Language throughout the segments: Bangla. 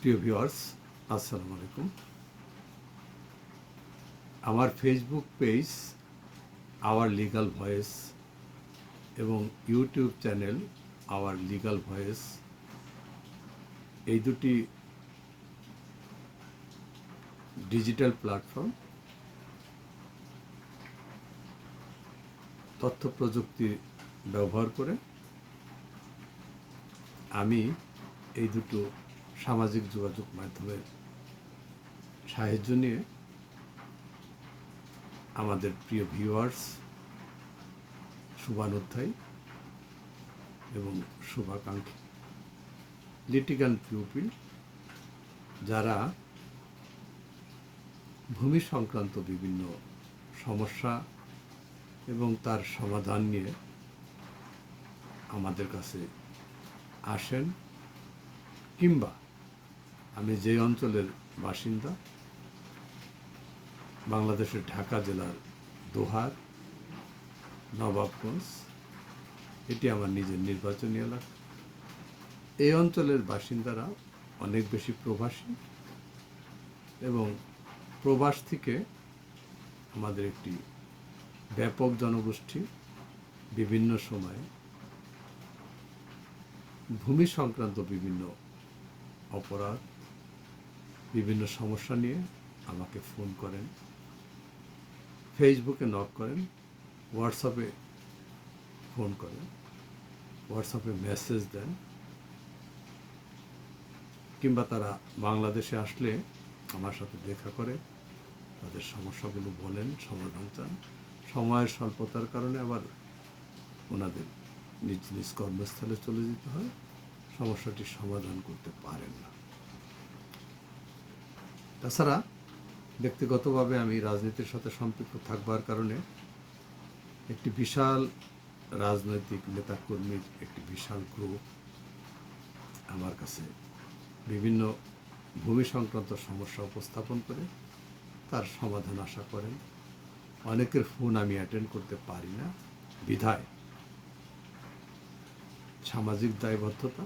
প্রিয় ভিউয়ার্স, আসসালামু আলাইকুম। আমার Facebook page our legal voice এবং YouTube channel our legal voice, এই দুটি ডিজিটাল প্ল্যাটফর্ম তথ্য প্রযুক্তি ব্যবহার করে আমি এই দুটো সামাজিক যোগাযোগ মাধ্যমের সাহায্য নিয়ে আমাদের প্রিয় ভিউয়ার্স, শুভানুধ্যায়ী এবং শুভাকাঙ্ক্ষী লিটিগ্যান্ট পিউপিল যারা ভূমি সংক্রান্ত বিভিন্ন সমস্যা এবং তার সমাধান নিয়ে আমাদের কাছে আসেন, কিংবা আমি যে অঞ্চলের বাসিন্দা, বাংলাদেশের ঢাকা জেলার দোহার, নবাবগঞ্জ, এটি আমার নিজের নির্বাচনী এলাকা। এই অঞ্চলের বাসিন্দারা অনেক বেশি প্রবাসী এবং প্রবাস থেকে আমাদের একটি ব্যাপক জনগোষ্ঠী বিভিন্ন সময়ে ভূমি সংক্রান্ত বিভিন্ন অপরাধ, বিভিন্ন সমস্যা নিয়ে আমাকে ফোন করেন, ফেসবুকে নক করেন, হোয়াটসঅ্যাপে ফোন করেন, হোয়াটসঅ্যাপে মেসেজ দেন, কিংবা তারা বাংলাদেশে আসলে আমার সাথে দেখা করে তাদের সমস্যাগুলো বলেন, সমাধান চান। সময়ের স্বল্পতার কারণে আবার ওনাদের নিজ নিজ কর্মস্থলে চলে যেতে হয়, সমস্যাটির সমাধান করতে পারেন না। তাছাড়া ব্যক্তিগতভাবে আমি রাজনীতির সাথে সম্পৃক্ত থাকবার কারণে একটি বিশাল রাজনৈতিক নেতাকর্মীর একটি বিশাল গ্রুপ আমার কাছে বিভিন্ন ভূমি সংক্রান্ত সমস্যা উপস্থাপন করে তার সমাধান আশা করেন। অনেকের ফোন আমি অ্যাটেন্ড করতে পারি না, বিধায় সামাজিক দায়বদ্ধতা,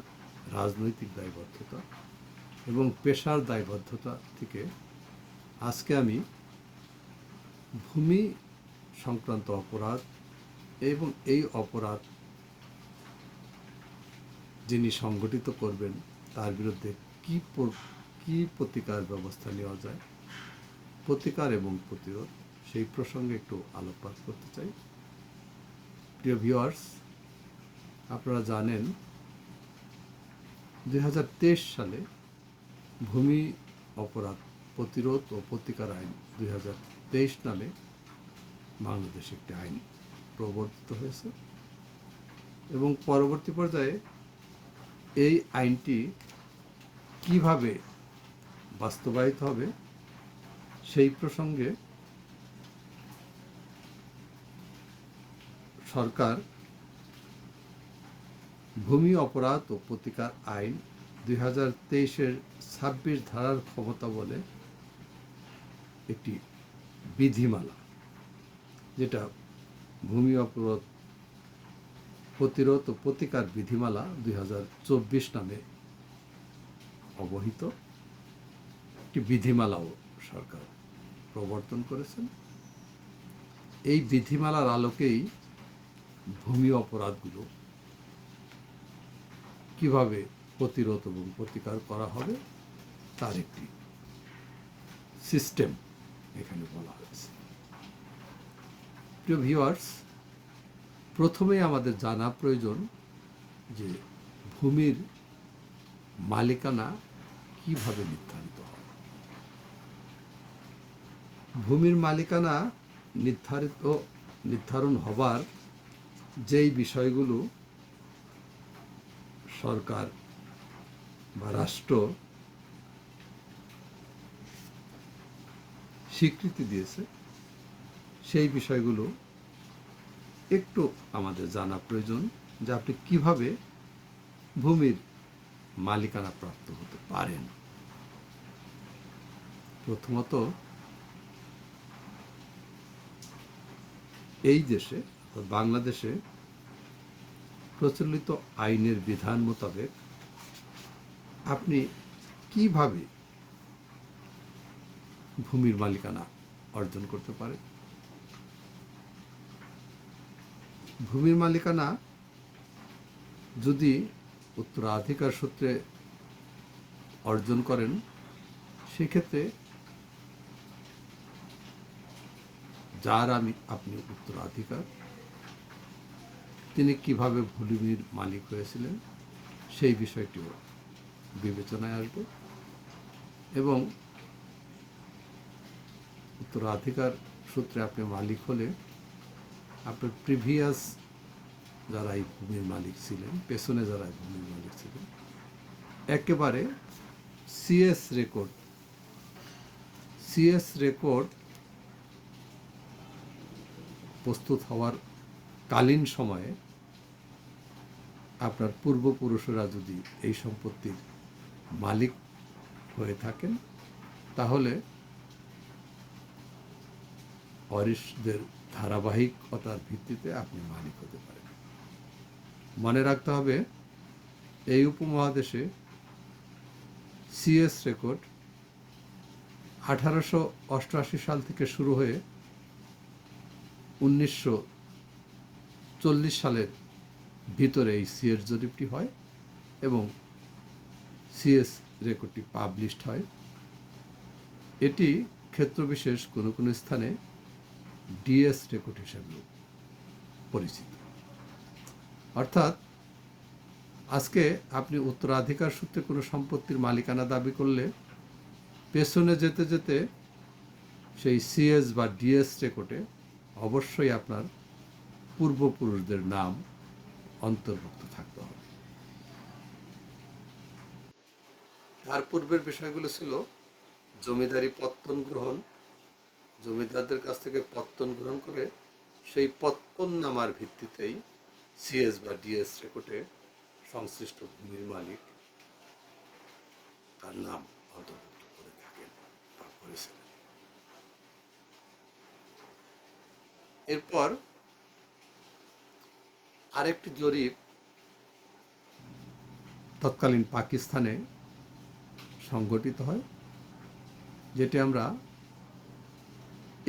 রাজনৈতিক দায়বদ্ধতা এবং পেশার দায়বদ্ধতা থেকে আজকে আমি ভূমি সংক্রান্ত অপরাধ এবং এই অপরাধ যিনি সংগঠিত করবেন তার বিরুদ্ধে কি প্রতিকার ব্যবস্থা নেওয়া যায়, প্রতিকার এবং প্রতিরোধ, সেই প্রসঙ্গে একটু আলোকপাত করতে চাই। প্রিয় ভিউয়ার্স, আপনারা জানেন 2023 সালে ভূমি অপরাধ প্রতিরোধ ও প্রতিকার আইন 2023 নামে বাংলাদেশে একটি আইন প্রবর্তিত হয়েছে এবং পরবর্তী পর্যায়ে এই আইনটি কিভাবে বাস্তবায়িত হবে সেই প্রসঙ্গে সরকার ভূমি অপরাধ ও প্রতিকার আইন 2023-এর 26 ধারার ক্ষমতা বলে একটি বিধিমালা, যেটা ভূমি অপরাধ প্রতিরোধ ও প্রতিকার বিধিমালা 2024 নামে অবহিত একটি বিধিমালাও সরকার প্রবর্তন করেছেন। এই বিধিমালার আলোকেই ভূমি অপরাধগুলো কিভাবে প্রতিরোধ এবং প্রতিকার করা হবে তার একটি সিস্টেম এখানে বলা হয়েছে। প্রিয় ভিউয়ার্স, প্রথমেই আমাদের জানা প্রয়োজন যে ভূমির মালিকানা কিভাবে নির্ধারিত হয়। ভূমির মালিকানা নির্ধারণ হবার যেই বিষয়গুলো সরকার বা রাষ্ট্র স্বীকৃতি দিয়েছে, সেই বিষয়গুলো একটু আমাদের জানা প্রয়োজন, যে আপনি কিভাবে ভূমির মালিকানা প্রাপ্ত হতে পারেন। প্রথমত, এই দেশে বাংলাদেশে প্রচলিত আইনের বিধান মোতাবেক আপনি কিভাবে ভূমির মালিকানা অর্জন করতে পারে। ভূমির মালিকানা যদি উত্তরাধিকার সূত্রে অর্জন করেন, সেক্ষেত্রে যার আপনি উত্তরাধিকার, তিনি কিভাবে ভূমির মালিক হয়েছিলেন সেই বিষয়টিও বিবেচনায় আসবে এবং উত্তরাধিকার সূত্রে আপনি মালিক হলে আপনার প্রিভিয়াস যারা এই ভূমির মালিক ছিলেন, পেছনে যারা ভূমির মালিক ছিলেন, একেবারে সিএস রেকর্ড প্রস্তুত হওয়ার কালীন সময়ে আপনার পূর্বপুরুষরা যদি এই সম্পত্তির মালিক হয়ে থাকেন, তাহলে ওয়ারিশদের ধারাবাহিকতার ভিত্তিতে আপনি মালিক হতে পারেন। মনে রাখতে হবে, এই উপমহাদেশে সিএস রেকর্ড 1888 সাল থেকে শুরু হয়ে 1940 সালের ভিতরে এই সিএস জরিপটি হয় এবং সিএস রেকর্ডটি পাবলিশড হয়। এটি ক্ষেত্রবিশেষ কোনো কোনো স্থানে ডিএস রেকর্ড হিসেবেও পরিচিত। অর্থাৎ আজকে আপনি উত্তরাধিকার সূত্রে কোনো সম্পত্তির মালিকানা দাবি করলে পেছনে যেতে যেতে সেই সিএস বা ডিএস রেকর্ডে অবশ্যই আপনার পূর্বপুরুষদের নাম অন্তর্ভুক্ত থাকতে হবে। তার পূর্বের বিষয়গুলো ছিল জমিদারি পত্তন গ্রহণ, জমিদারদের কাছ থেকে পত্তন গ্রহণ করে সেই পত্তননামার ভিত্তিতেই সিএস বা ডিএস রেকর্ডে সংশ্লিষ্ট ভূমির মালিক তার নাম অন্তর্ভুক্ত করে থাকেন বা করেছিলেন। এরপর আরেকটি জরিপ তৎকালীন পাকিস্তানে সংগঠিত হয়, যেটি আমরা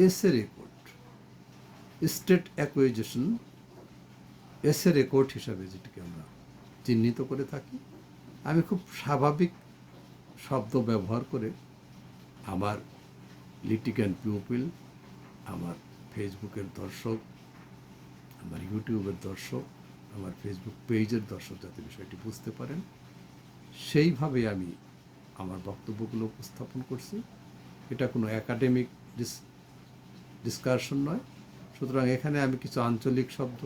SA record, state acquisition SA record হিসাবে যেটিকে আমরা চিহ্নিত করে থাকি। আমি খুব স্বাভাবিক শব্দ ব্যবহার করে আমার লিটিগ্যান্ট পিউপিল, আমার ফেসবুকের দর্শক, আমার ইউটিউবের দর্শক, আমার ফেসবুক পেজের দর্শক যাতে বিষয়টি বুঝতে পারেন, সেইভাবে আমি আমার বক্তব্যগুলো উপস্থাপন করছি। এটা কোনো একাডেমিক ডিসকাশন নয়। সুতরাং এখানে আমি কিছু আঞ্চলিক শব্দ,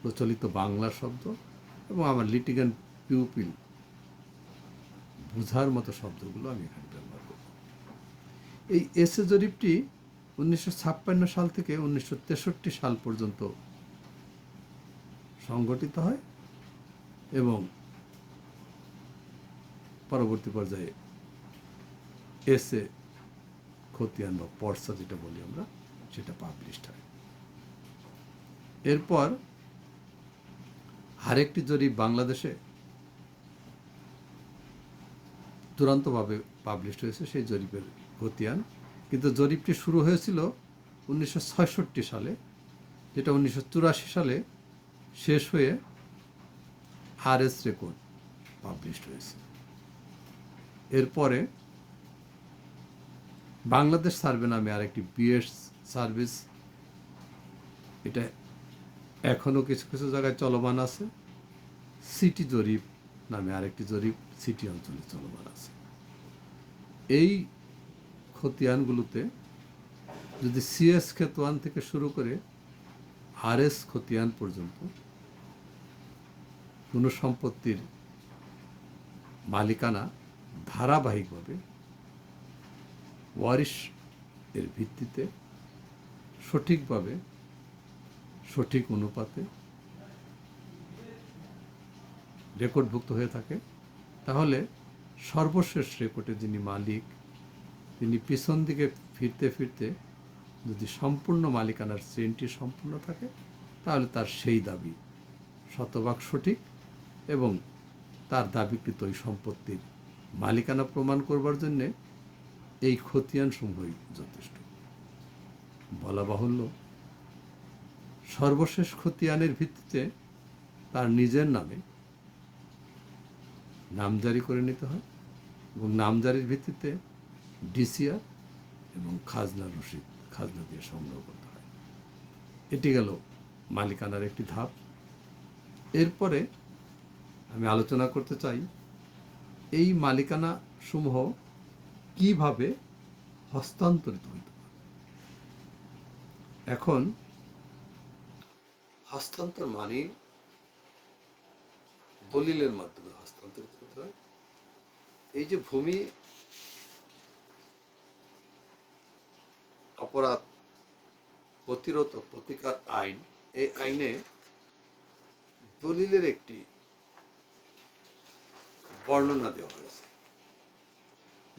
প্রচলিত বাংলা শব্দ এবং আমার লিটিগ্যান্ট পিউপিল বোঝার মতো শব্দগুলো আমি এখানে ব্যবহার করব। এই এসএ জরিপটি 1956 সাল থেকে 1963 সাল পর্যন্ত সংগঠিত হয় এবং পরবর্তী পর্যায়ে এসএ খতিয়ান বা পর্সা যেটা বলি আমরা, সেটা পাবলিশড হয়। এরপর আরেকটি জরিপ বাংলাদেশে চূড়ান্তভাবে পাবলিশড হয়েছে, সেই জরিপের খতিয়ান। কিন্তু জরিপটি শুরু হয়েছিল 1966 সালে, যেটা 1984 সালে শেষ হয়ে আরএস রেকর্ড পাবলিশড হয়েছে। এরপরে বাংলাদেশ সার্ভে নামে আরেকটি বিএস সার্ভিস, এটা এখনও কিছু কিছু জায়গায় চলমান আছে। সিটি জরিপ নামে আরেকটি জরিপ সিটি অঞ্চলে চলমান আছে। এই খতিয়ানগুলোতে যদি সিএস খতিয়ান থেকে শুরু করে আরএস খতিয়ান পর্যন্ত কোনো সম্পত্তির মালিকানা ধারাবাহিকভাবে ওয়ারিশ এর ভিত্তিতে সঠিকভাবে, সঠিক অনুপাতে রেকর্ডভুক্ত হয়ে থাকে, তাহলে সর্বশেষ রেকর্ডে যিনি মালিক, তিনি পিছন দিকে ফিরতে ফিরতে যদি সম্পূর্ণ মালিকানার চেইনটি সম্পূর্ণ থাকে, তাহলে তার সেই দাবি শতভাগ সঠিক এবং তার দাবিকৃত ওই সম্পত্তির মালিকানা প্রমাণ করবার জন্যে এই খতিয়ান সমূহই যথেষ্ট। বলা বাহুল্য, সর্বশেষ খতিয়ানের ভিত্তিতে তার নিজের নামে নামজারি করে নিতে হয় এবং নামজারির ভিত্তিতে ডিসিআর এবং খাজনা রসিদ খাজনা দিয়ে সংগ্রহ করতে হয়। এটি গেল মালিকানার একটি ধাপ। এরপরে আমি আলোচনা করতে চাই এই মালিকানা সমূহ কিভাবে হস্তান্তরিত হইতে পারে। এখন হস্তান্তর মানে দলিলের মাধ্যমে হস্তান্তরিত হতে হয়। এই যে ভূমি অপরাধ প্রতিরোধ ও প্রতিকার আইন, এই আইনে দলিলের একটি বর্ণনা দেওয়া হয়েছে।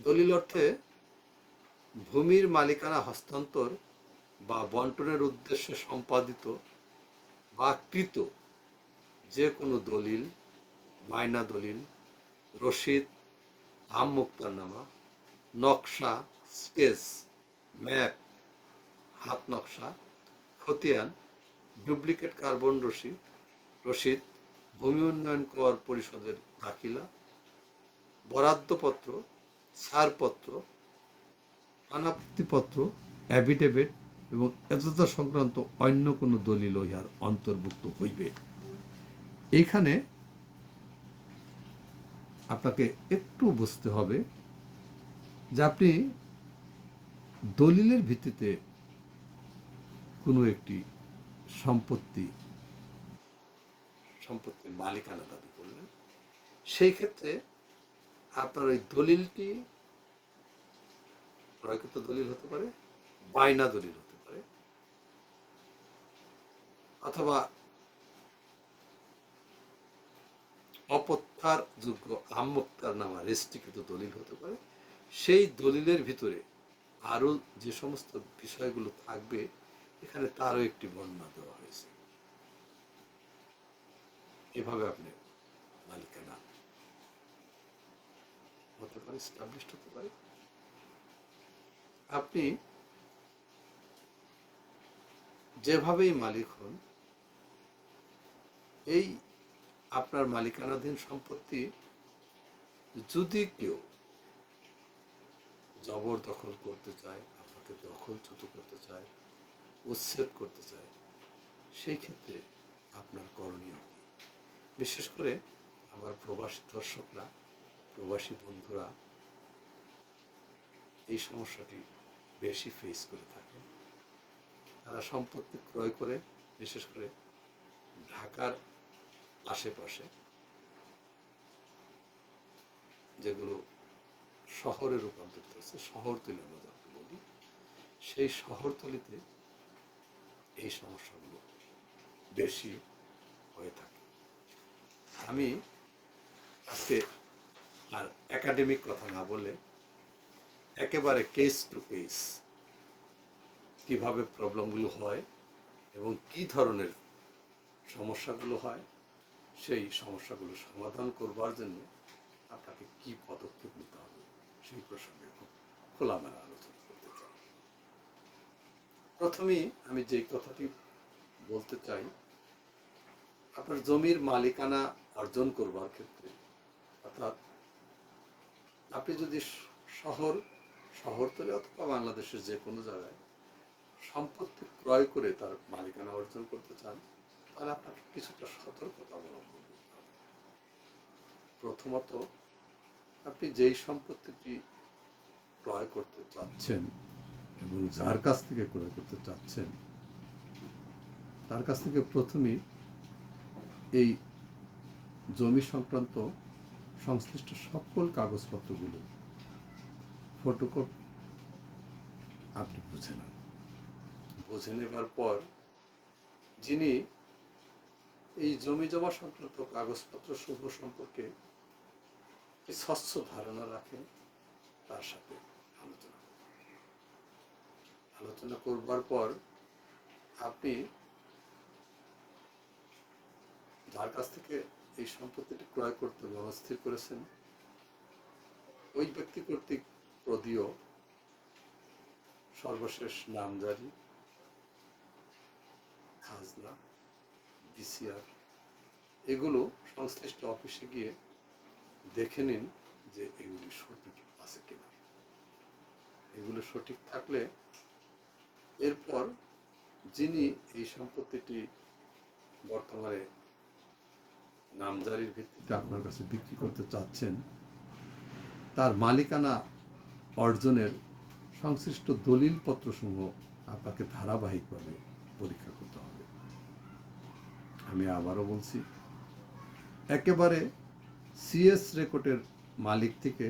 দলিল অর্থে ভূমির মালিকানা হস্তান্তর বা বন্টনের উদ্দেশ্যে সম্পাদিত বা কৃত যে কোনো দলিল, বায়না দলিল, রসিদ, আম মুক্তারনামা, নকশা, স্কেচ, ম্যাপ, হাত নকশা, খতিয়ান, ডুপ্লিকেট কার্বন রসিদ, ভূমি উন্নয়ন কর পরিষদের দাখিলা, বরাদ্দপত্র, ছাড়পত্র, অনাপত্তিপত্র, অ্যাফিডেভিট এবং এতদ্ সংক্রান্ত অন্য কোনো দলিল ইহার অন্তর্ভুক্ত হইবে। এইখানে আপনাকে একটু বুঝতে হবে যে আপনি দলিলের ভিত্তিতে কোনো একটি সম্পত্তির মালিকানা দাবি করলেন, সেই ক্ষেত্রে আপনার ওই দলিলটি ক্রয়কৃত দলিল হতে পারে, বায়না দলিল হতে পারে, অথবা অপত্যারযোগ্য আম মুক্তারনামা রেজিস্ট্রিকৃত দলিল হতে পারে। সেই দলিলের ভিতরে আরো যে সমস্ত বিষয়গুলো থাকবে এখানে তারও একটি বর্ণনা দেওয়া হয়েছে। এভাবে আপনি মালিকানা হতে পারে, এস্টাবলিশড হতে পারে। আপনি যেভাবেই মালিক হন, এই আপনার মালিকানাধীন সম্পত্তি যদি কেউ জবরদখল করতে চায়, আপনাকে দখলচ্যুত করতে চায়, উচ্ছেদ করতে চায়, সেই ক্ষেত্রে আপনার করণীয় কি? বিশেষ করে আমার প্রবাসী দর্শকরা, প্রবাসী বন্ধুরা এই সমস্যাটি বেশি ফেস করে থাকে। তারা সম্পত্তি ক্রয় করে, বিশেষ করে ঢাকার আশেপাশে যেগুলো শহরে রূপান্তরিত হচ্ছে, শহরতলি আমরা যাকে বলি, সেই শহরতলিতে এই সমস্যাগুলো বেশি হয়ে থাকে। আমি আজকে আর একাডেমিক কথা না বলে একেবারে কেস টু কেস কিভাবে প্রবলেমগুলো হয় এবং কি ধরনের সমস্যাগুলো হয়, সেই সমস্যাগুলো সমাধান করবার জন্য আপনাকে কি পদক্ষেপ নিতে হবে সেই প্রসঙ্গে খুব খোলামেলা আলোচনা করতে চাই। প্রথমেই আমি যে কথাটি বলতে চাই, আপনার জমির মালিকানা অর্জন করবার ক্ষেত্রে, অর্থাৎ আপনি যদি শহরতলি অথবা বাংলাদেশের যে কোনো জায়গায় সম্পত্তি ক্রয় করে তার মালিকানা অর্জন করতে চান, তাহলে আপনাকে কিছুটা সতর্কতা অবলম্বন করতে হবে। প্রথমত, আপনি যেই সম্পত্তিটি ক্রয় করতে চাচ্ছেন এবং যার কাছ থেকে ক্রয় করতে চাচ্ছেন, তার কাছ থেকে প্রথমেই এই জমি সংক্রান্ত সংশ্লিষ্ট সকল কাগজপত্রগুলো ফটোকপি আপনি বুঝে নেন। বুঝে নেবার পর যিনি এই জমি জমা সংক্রান্ত কাগজপত্র সমূহ সম্পর্কে স্বচ্ছ ধারণা রাখেন, তার সাথে আলোচনা করবার পর আপনি যার কাছ থেকে এই সম্পত্তিটি ক্রয় করতে মনস্থির করেছেন, ওই ব্যক্তি কর্তৃক প্রদীয় সর্বশেষ নামজারি, খাজনা, ডিসিআর এগুলো সংশ্লিষ্ট অফিসে গিয়ে দেখে নিন যে এগুলি সঠিক আছে কিনা। এগুলো সঠিক থাকলে এরপর যিনি এই সম্পত্তিটি বর্তমানে নামজারির ভিত্তিতে আপনার কাছে বিক্রি করতে চাচ্ছেন, তার মালিকানা অর্জনের সংশ্লিষ্ট দলিলপত্রসমূহ আপনাকে ধারাবাহিকভাবে পরীক্ষা করতে হবে। আমি আবারও বলছি, একেবারে সিএস রেকর্ডের মালিক থেকে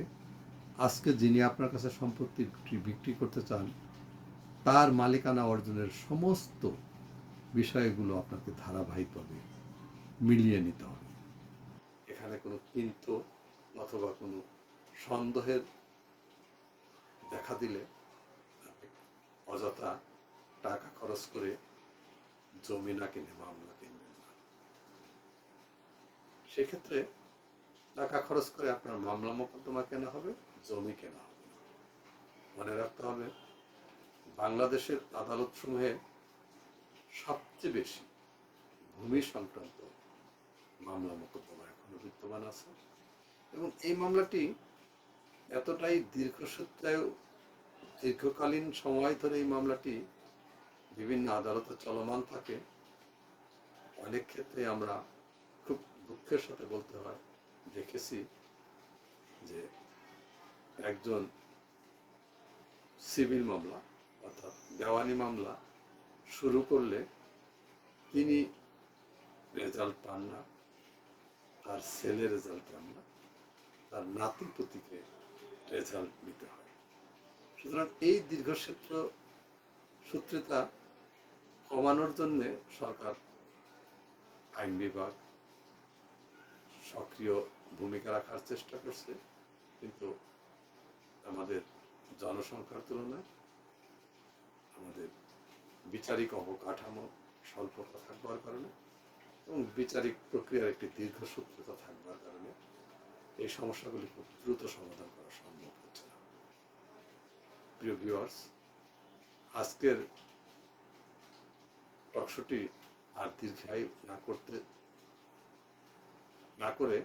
আজকে যিনি আপনার কাছে সম্পত্তি বিক্রি করতে চান তার মালিকানা অর্জনের সমস্ত বিষয়গুলো আপনাকে ধারাবাহিকভাবে মিলিয়ে নিতে হবে। এখানে কোনো কিন্তু অথবা কোনো সন্দেহের দেখা দিলে আপনি অযথা টাকা খরচ করে জমি না কিনে মামলা কিনবেন না। সেক্ষেত্রে টাকা খরচ করে আপনার মামলা মোকদ্দমা কেনা হবে, জমি কেনা হবে না। মনে রাখতে হবে, বাংলাদেশের আদালত সমূহে সবচেয়ে বেশি ভূমি সংক্রান্ত মামলা মোকদ্দমা এখনো বিদ্যমান আছে, এবং এই মামলাটি এতটাই দীর্ঘকালীন সময় ধরে এই মামলাটি বিভিন্ন আদালতে চলমান থাকে। অনেক ক্ষেত্রে আমরা খুব দুঃখের সাথে বলতে হয় দেখেছি যে একজন সিভিল মামলা অর্থাৎ দেওয়ানি মামলা শুরু করলে তিনি রেজাল্ট পান না, তার ছেলে রেজাল্ট পান না, তার নাতি পুতিকে রেজাল্ট নিতে হয়। সুতরাং এই সূত্রতা কমানোর জন্য সরকার, আইন বিভাগ সক্রিয় ভূমিকা রাখার চেষ্টা করছে, কিন্তু আমাদের জনসংখ্যার তুলনায় আমাদের বিচারিক অবকাঠামো স্বল্পতা থাকবার কারণে এবং বিচারিক প্রক্রিয়ার একটি দীর্ঘসূত্রতা থাকবার কারণে এই সমস্যাগুলি খুব দ্রুত সমাধান করা সম্ভব হচ্ছে না। প্রিয় ভিউয়ার্স, আজকের টকশোটি আর দীর্ঘায়ু না করে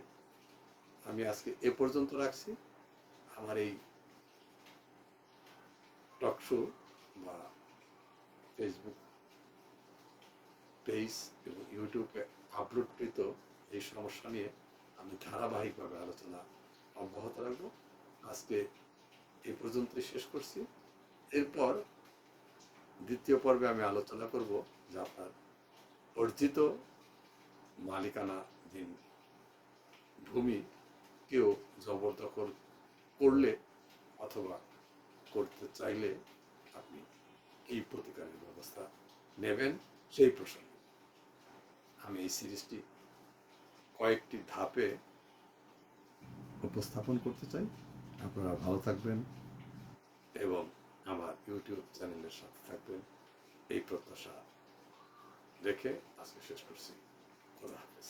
আমি আজকে এ পর্যন্ত রাখছি। আমার এই টকশো বা ফেসবুক পেজ এবং ইউটিউবে আপলোডকৃত এই সমস্যা নিয়ে আমি ধারাবাহিকভাবে আলোচনা অব্যাহত রাখবো। আজকে এই পর্যন্তই শেষ করছি। এরপর দ্বিতীয় পর্বে আমি আলোচনা করব যে আপনার অর্জিত মালিকানাধীন ভূমি কেউ জবরদখল করলে অথবা করতে চাইলে আপনি এই প্রতিকারের ব্যবস্থা নেবেন সেই প্রসঙ্গে আমি এই সিরিজটি কয়েকটি ধাপে উপস্থাপন করতে চাই। আপনারা ভালো থাকবেন এবং আমার ইউটিউব চ্যানেলের সাথে থাকবেন, এই প্রত্যাশা রেখে আজকে শেষ করছি। খোদা হাফেজ।